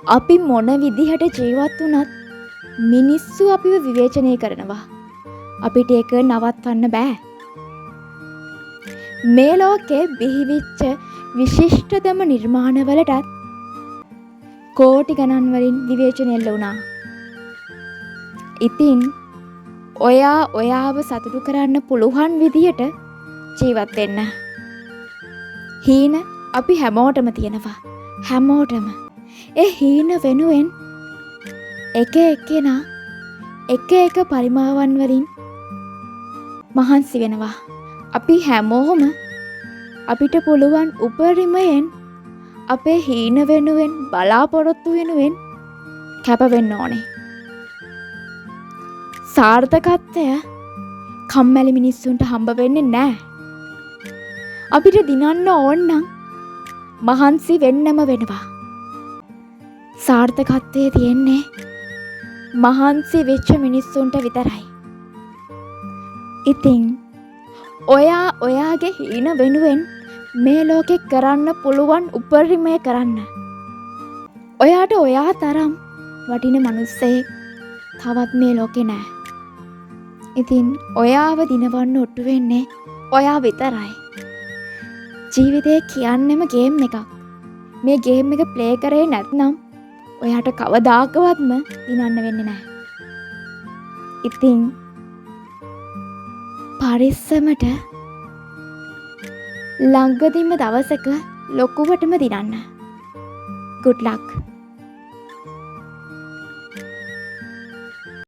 අපි මොන විදිහට ජීවත් වුණත් මිනිස්සු අපිව විවේචනය කරනවා. අපිට ඒක නවත්වන්න බෑ. මේ ලෝකේ බිහිවිච්ච විශිෂ්ටතම නිර්මාණවලටත් කෝටි ගණන් වලින් විවේචනය එල්ල වුණා. ඉතින් ඔයා ඔයාව සතුටු කරන්න පුළුවන් විදියට ජීවත් වෙන්න. හීන අපි හැමෝටම තියෙනවා. හැමෝටම. ඒ හීන වෙනුවෙන් එක එක්කෙනා එක එක පරිමාවන් වලින් මහන්සි වෙනවා. අපි හැමෝම අපිට පුළුවන් උපරිමයෙන් අපේ හීන වෙනුවෙන් බලාපොරොත්තු වෙනුවෙන් කැප වෙන්න ඕනේ. සාර්ථකත්වය කම්මැලි මිනිස්සුන්ට හම්බ වෙන්නේ නැහැ. අපිට දිනන්න ඕන නම් මහන්සි වෙන්නම වෙනවා. සාර්ථකත්වයේ තියෙන්නේ මහන්සි වෙච්ච මිනිස්සුන්ට විතරයි. ඉතින් ඔයා ඔයාගේ හීන වෙනුවෙන් මේ ලෝකේ කරන්න පුළුවන් උපරිමය කරන්න. ඔයාට ඔයා තරම් වටින මිනිස්සෙක් තවත් මේ ලෝකේ නැහැ. ඉතින් ඔයාව දිනවන්න ඔට්ටු වෙන්නේ ඔයා විතරයි. ජීවිතේ කියන්නේම ගේම් එකක්. මේ ගේම් එක ප්ලේ කරේ නැත්නම් ඔයාට කවදාකවත්ම දිනන්න වෙන්නේ නැහැ. ඉතින් පරිස්සමට ළඟදීම දවසක ලොකුවටම දිනන්න. Good luck.